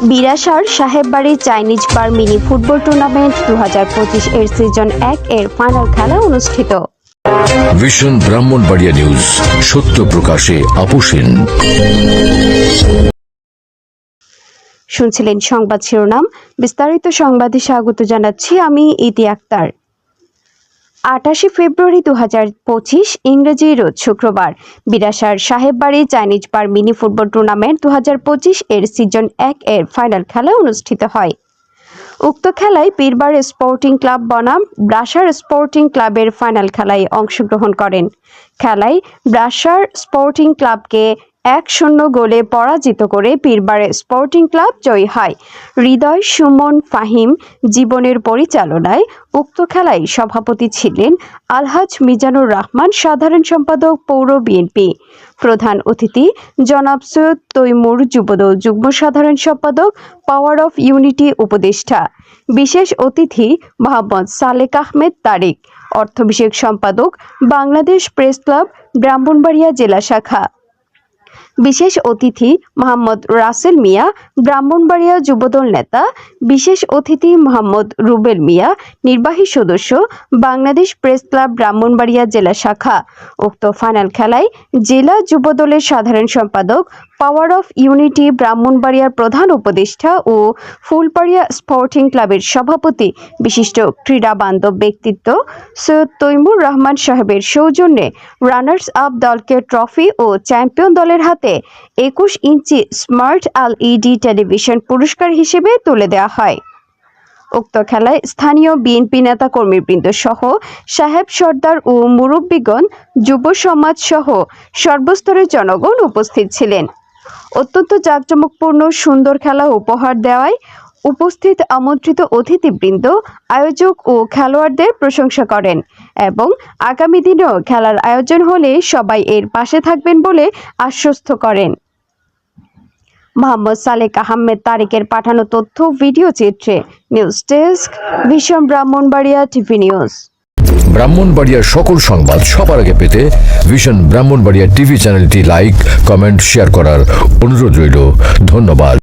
বিরাসার সাহেববাড়ি Chinese বার mini football tournament 2025 এর season 1 এর final খেলা অনুষ্ঠিত। ভিশন ব্রাহ্মণবাড়িয়া নিউজ, সত্য প্রকাশে আপোষহীন। শুনছিলেন সংবাদ শিরোনাম, বিস্তারিত সংবাদে স্বাগত জানাচ্ছি আমি ইতি আক্তার। 28 ফেব্রুয়ারি 2025 ইংরেজি রোজ শুক্রবার বিরাসার সাহেববাড়ি চাইনিজ বার মিনি ফুটবল টুর্নামেন্ট 2025 এর সিজন 1 এর ফাইনাল খেলা অনুষ্ঠিত হয়। উক্ত খেলায় পীরবার স্পোর্টিং ক্লাব বনাম ব্রাসার স্পোর্টিং ক্লাবের ফাইনাল খেলায় অংশগ্রহণ করেন। খেলায় ব্রাসার স্পোর্টিং ক্লাবকে 1-0 গোলে পরাজিত করে পীরবার স্পোর্টিং ক্লাব জয়ী হয়। হৃদয় সুমন ফাহিম জীবনের পরিচালনায় উক্ত খেলায় সভাপতি ছিলেন আলহাজ মিজানুর রহমান, সাধারণ সম্পাদক পৌর বিএনপি। প্রধান অতিথি জনাব সৈয়দ তৈমুর যুবদল যুগ্ম সাধারণ সম্পাদক, পাওয়ার অফ ইউনিটি উপদেষ্টা। বিশেষ অতিথি মোহাম্মদ সালেক আহমেদ তারিক, অর্থ বিষয়ক সম্পাদক, বাংলাদেশ প্রেস ক্লাব ব্রাহ্মণবাড়িয়া জেলা শাখা। বিশেষ অতিথি মোহাম্মদ রাসেল মিয়া, ব্রাহ্মণবাড়িয়া যুবদল নেতা। বিশেষ অতিথি মোহাম্মদ রুবেল মিয়া, নির্বাহী সদস্য, বাংলাদেশ প্রেস ক্লাব ব্রাহ্মণবাড়িয়া জেলা শাখা। উক্ত ফাইনাল খেলায় জেলা যুবদলের সাধারণ সম্পাদক, পাওয়ার অফ ইউনিটি ব্রাহ্মণবাড়িয়ার প্রধান উপদেষ্টা ও ফুলবাড়িয়া স্পোর্টিং ক্লাবের সভাপতি বিশিষ্ট ক্রীড়া বান্ধব ব্যক্তিত্ব সৈয়দ তৈমুর রহমান সাহেবের সৌজন্যে রানার্স আপ দলকে ট্রফি ও চ্যাম্পিয়ন দলের হাতে 21 ইঞ্চি স্মার্ট LED টেলিভিশন পুরস্কার হিসেবে তুলে দেওয়া হয়। উক্ত খেলায় স্থানীয় বিএনপি নেতা কর্মীবৃন্দ সহ সাহেব সর্দার ও মুরব্বীগণ, যুব সমাজ সহ সর্বস্তরের জনগণ উপস্থিত ছিলেন। অত্যন্ত জাঁকজমকপূর্ণ সুন্দর খেলা উপহার দেওয়ায় উপস্থিত আমন্ত্রিত অতিথিবৃন্দ, আয়োজক ও খেলোয়াড়দের প্রশংসা করেন এবং আগামী দিনেও খেলার আয়োজন হলে সবাই এর পাশে থাকবেন বলে আশ্বস্ত করেন। মোহাম্মদ সালেক আহমেদ তারিকের পাঠানো তথ্য ভিডিও চিত্রে। News desk, vision Brahmanbaria TV news. ব্রাহ্মণবাড়িয়ার সকল সংবাদ সবার আগে পেতে ভিশন ব্রাহ্মণবাড়িয়া টিভি চ্যানেলটি লাইক, কমেন্ট, শেয়ার করার অনুরোধ রইল। ধন্যবাদ।